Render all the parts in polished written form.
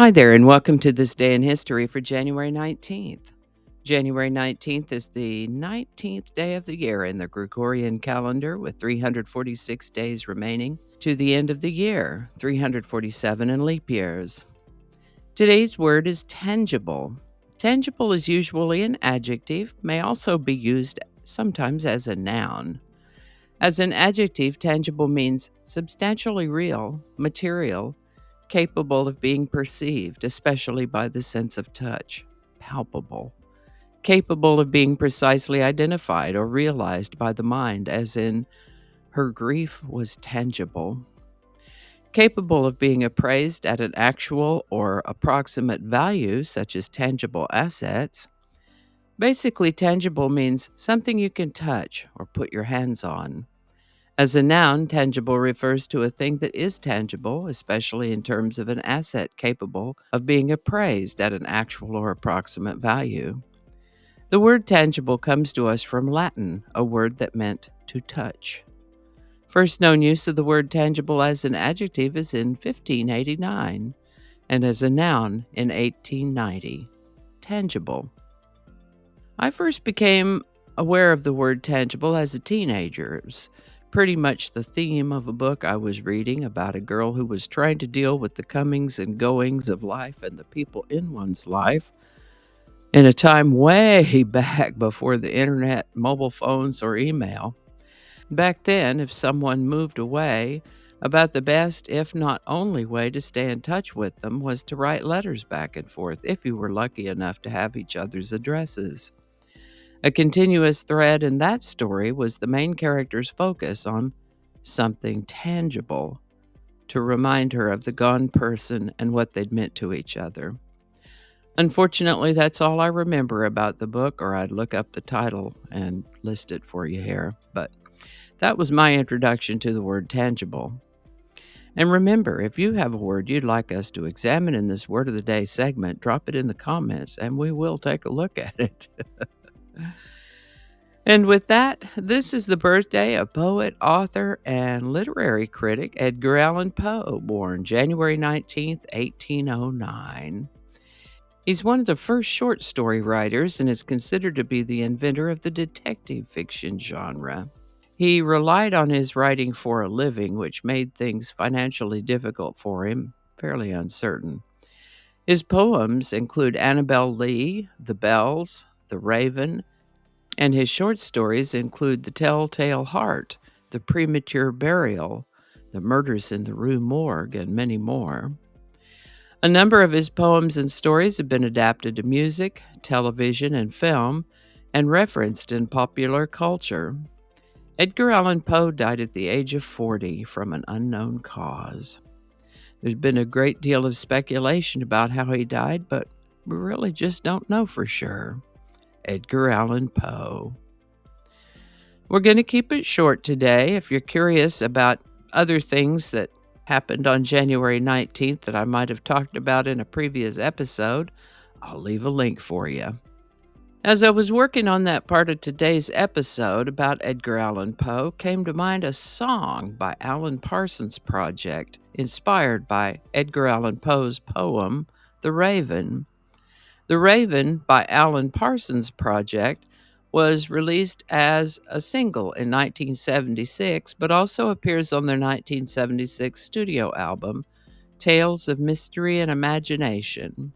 Hi there, and welcome to this day in history for January 19th. January 19th is the 19th day of the year in the Gregorian calendar, with 346 days remaining to the end of the year, 347 in leap years. Today's word is tangible. Tangible is usually an adjective, may also be used sometimes as a noun. As an adjective, tangible means substantially real, material, capable of being perceived, especially by the sense of touch, palpable, capable of being precisely identified or realized by the mind, as in, her grief was tangible, capable of being appraised at an actual or approximate value, such as tangible assets. Basically, tangible means something you can touch or put your hands on. As a noun, tangible refers to a thing that is tangible, especially in terms of an asset capable of being appraised at an actual or approximate value. The word tangible comes to us from Latin, a word that meant to touch. First known use of the word tangible as an adjective is in 1589 and as a noun in 1890. Tangible. I first became aware of the word tangible as a teenager. It was pretty much the theme of a book I was reading about a girl who was trying to deal with the comings and goings of life and the people in one's life in a time way back before the internet, mobile phones, or email. Back then, if someone moved away, about the best, if not only way to stay in touch with them was to write letters back and forth if you were lucky enough to have each other's addresses. A continuous thread in that story was the main character's focus on something tangible to remind her of the gone person and what they'd meant to each other. Unfortunately, that's all I remember about the book, or I'd look up the title and list it for you here. But that was my introduction to the word tangible. And remember, if you have a word you'd like us to examine in this Word of the Day segment, drop it in the comments and we will take a look at it. And with that, this is the birthday of poet, author, and literary critic Edgar Allan Poe, born January 19th, 1809. He's one of the first short story writers and is considered to be the inventor of the detective fiction genre. He relied on his writing for a living, which made things financially difficult for him, fairly uncertain. His poems include Annabel Lee, The Bells, The Raven, and his short stories include The Telltale Heart, The Premature Burial, The Murders in the Rue Morgue, and many more. A number of his poems and stories have been adapted to music, television, and film, and referenced in popular culture. Edgar Allan Poe died at the age of 40 from an unknown cause. There's been a great deal of speculation about how he died, but we really just don't know for sure. Edgar Allan Poe. We're going to keep it short today. If you're curious about other things that happened on January 19th that I might have talked about in a previous episode, I'll leave a link for you. As I was working on that part of today's episode about Edgar Allan Poe, came to mind a song by Alan Parsons Project, inspired by Edgar Allan Poe's poem, The Raven. The Raven by Alan Parsons Project was released as a single in 1976, but also appears on their 1976 studio album, Tales of Mystery and Imagination.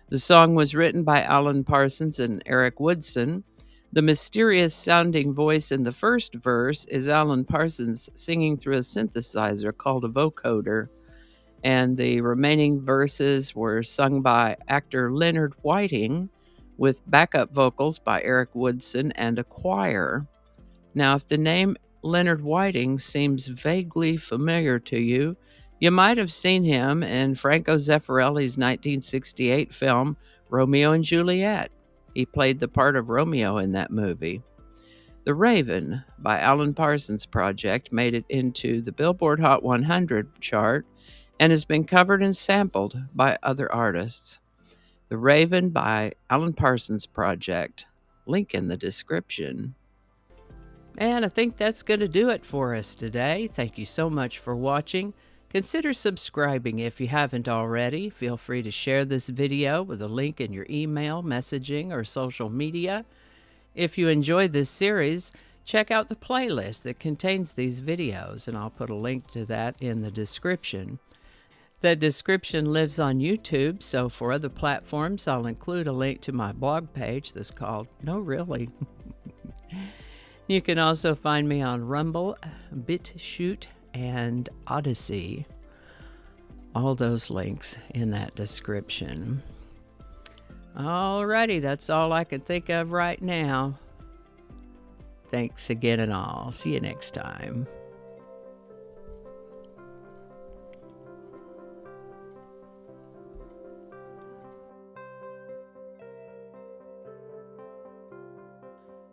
The song was written by Alan Parsons and Eric Woodson. The mysterious sounding voice in the first verse is Alan Parsons singing through a synthesizer called a vocoder, and the remaining verses were sung by actor Leonard Whiting with backup vocals by Eric Woodson and a choir. Now, if the name Leonard Whiting seems vaguely familiar to you, you might have seen him in Franco Zeffirelli's 1968 film Romeo and Juliet. He played the part of Romeo in that movie. The Raven by Alan Parsons Project made it into the Billboard Hot 100 chart and has been covered and sampled by other artists. The Raven by Alan Parsons Project. Link in the description. And I think that's going to do it for us today. Thank you so much for watching. Consider subscribing if you haven't already. Feel free to share this video with a link in your email, messaging, or social media. If you enjoyed this series, check out the playlist that contains these videos, and I'll put a link to that in the description. That description lives on YouTube, so for other platforms, I'll include a link to my blog page that's called No Really. You can also find me on Rumble, BitChute, and Odyssey. All those links in that description. Alrighty, that's all I can think of right now. Thanks again and all. See you next time.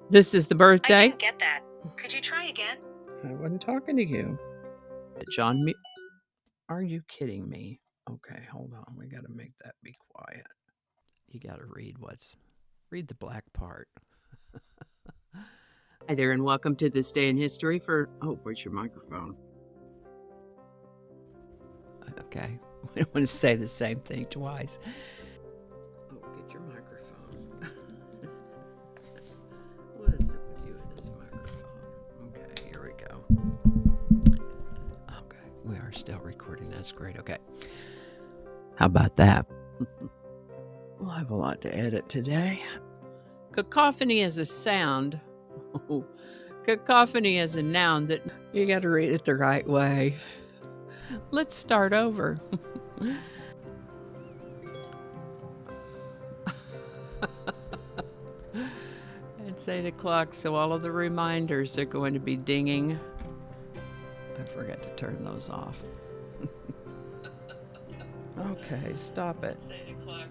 This is the birthday. I didn't get that. Could you try again? I wasn't talking to you. John, are you kidding me? Okay, hold on. We got to make that be quiet. You got to read the black part. Hi there, and welcome to This Day in History for, where's your microphone? Okay, we don't want to say the same thing twice. Get your microphone. What is it with you and this microphone? Okay, here we go. Okay, we are still recording. That's great. Okay. How about that? We'll have a lot to edit today. Cacophony is a sound. Cacophony is a noun that you got to read it the right way. Let's start over. It's 8 o'clock, so all of the reminders are going to be dinging. I forgot to turn those off. Okay, stop it. It's 8 o'clock.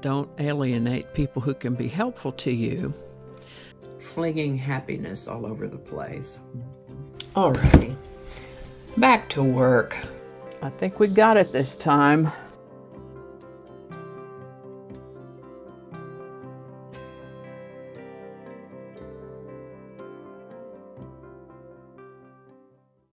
Don't alienate people who can be helpful to you. Flinging happiness all over the place. Alrighty, back to work. I think we got it this time.